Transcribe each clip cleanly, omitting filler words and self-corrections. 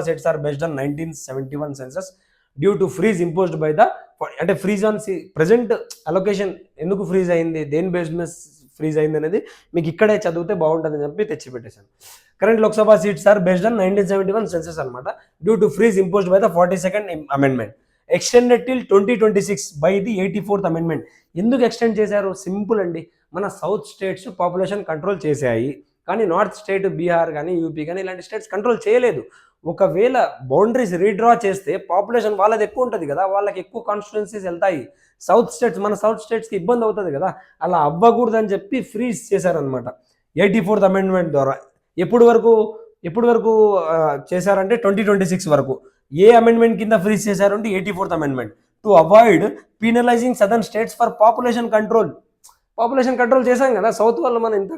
sets are based on 1971 census due to freeze imposed by the అంటే freeze on present allocation ఎందుకు freeze అయింది, దేని based మీద freeze అయింది అనేది మీకు ఇక్కడే చదివితే బాగుంటుందని చెప్పి తెచ్చిపెట్టేశాను. Current Lok Sabha seats are based on 1971 census అనమాట, due to freeze imposed by the 42nd amendment, extended till 2026 by the 84th amendment. ఎందుకు ఎక్స్టెండ్ చేశారు? సింపుల్ అండి, మన సౌత్ స్టేట్స్ పాపులేషన్ కంట్రోల్ చేశాయి, కానీ నార్త్ స్టేట్ బీహార్ కానీ యూపీ కానీ ఇలాంటి స్టేట్స్ కంట్రోల్ చేయలేదు. ఒకవేళ బౌండరీస్ రీడ్రా చేస్తే పాపులేషన్ వాళ్ళది ఎక్కువ ఉంటుంది కదా, వాళ్ళకి ఎక్కువ కాన్స్టిట్యున్సీస్ వెళ్తాయి. సౌత్ స్టేట్స్ మన సౌత్ స్టేట్స్కి ఇబ్బంది అవుతుంది కదా, అలా అవ్వకూడదని చెప్పి ఫ్రీజ్ చేశారనమాట 84th అమెండ్మెంట్ ద్వారా. ఎప్పుడు వరకు చేశారంటే 2026 వరకు. ఏ అమెండ్మెంట్ కింద ఫ్రీజ్ చేశారంటే 84th amendment, to avoid penalising southern states for population control. Population control చేశాం కదా, సౌత్ వాళ్ళు మనం ఇంత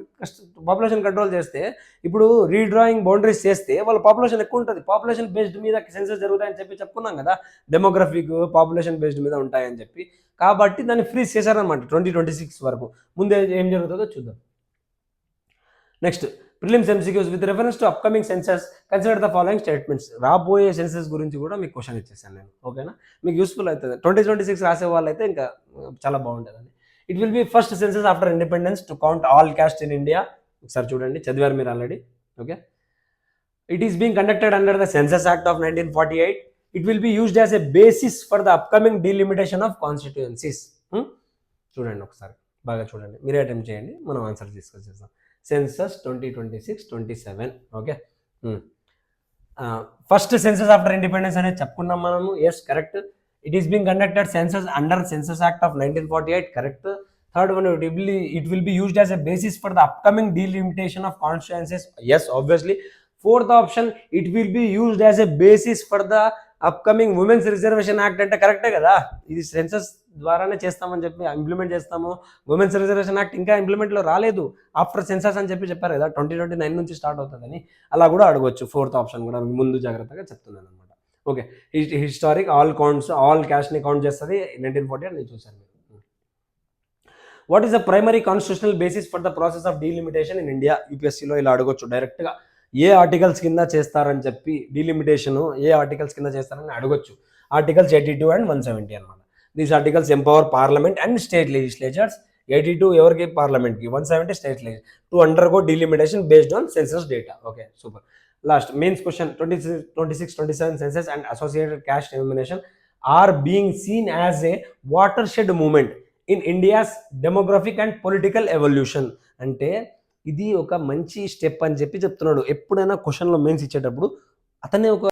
పాపులేషన్ కంట్రోల్ చేస్తే, ఇప్పుడు రీడ్రాయింగ్ బౌండరీస్ చేస్తే వాళ్ళ పాపులేషన్ ఎక్కువ ఉంటుంది, పాపులేషన్ బేస్డ్ మీద సెన్సస్ జరుగుతాయని చెప్పి చెప్పుకున్నాం కదా, డెమోగ్రఫిక్ పాపులేషన్ బేస్డ్ మీద ఉంటాయని చెప్పి. కాబట్టి దాన్ని ఫ్రీజ్ చేశారనమాట 2026 వరకు. ముందే ఏం జరుగుతుందో చూద్దాం. Next prelims MCQs with reference to upcoming census consider the following statements. రాబోయే సెన్సస్ గురించి కూడా మీకు క్వశ్చన్ ఇచ్చేసాను నేను, ఓకేనా? మీకు యూస్ఫుల్ అవుతుంది. 2026 రాసే వాళ్ళు అయితే ఇంకా చాలా బాగుంటుందండి. It will be first census after independence to count all caste in India. ఒకసారి చూడండి, చదివారు మీరు already, okay. It is being conducted under the census act of 1948. It will be used as a basis for the upcoming delimitation of constituencies. చూడండి ఒకసారి బాగా చూడండి, మీరే attempt చేయండి, మనం ఆన్సర్ డిస్కస్ చేద్దాం. Census 2026-27, okay. First census after independence అనేది చెప్పుకున్నాం మనము, yes correct. It is being conducted census under Census Act of 1948, correct. Third one, it will be used as a basis for the upcoming delimitation of constituencies, yes obviously. Fourth option, it will be used as a basis for the upcoming Women's Reservation Act అంటే కరెక్టే కదా, ఇది census ద్వారానే చేస్తామని చెప్పి implement చేస్తాము. Women's reservation act ఇంకా ఇంప్లిమెంట్లో రాలేదు, ఆఫ్టర్ సెన్సస్ అని చెప్పి చెప్పారు కదా, 2029 నుంచి స్టార్ట్ అవుతుందని. అలా కూడా అడగవచ్చు. ఫోర్త్ ఆప్షన్ కూడా ముందు జాగ్రత్తగా చెప్తున్నాను అనమాట, okay. Historic all counts, all క్యాస్ట్ని కౌంట్ చేస్తుంది 1948 నేను చూశాను. What is the primary constitutional basis for the process of delimitation in India? యూపీఎస్సీలో ఇలా అడగొచ్చు డైరెక్ట్గా. ఏ ఆర్టికల్స్ కింద చేస్తారని చెప్పి డీలిమిటేషన్ ఏ ఆర్టికల్స్ కింద చేస్తారని అడగొచ్చు. ఆర్టికల్స్ 82 and 170 అనమాట. These articles empower parliament and state legislatures. 82 ఎవరికి? పార్లమెంట్కి. 170 state legislature to undergo delimitation based on census data, okay super. Last mains question, 26-27 census and associated caste elimination are being seen as a watershed movement in India's demographic and political evolution. అంటే ఇది ఒక మంచి step అని చెప్పి చెప్తున్నాడు. ఎప్పుడైనా క్వశ్చన్లో mains ఇచ్చేటప్పుడు అతనే ఒక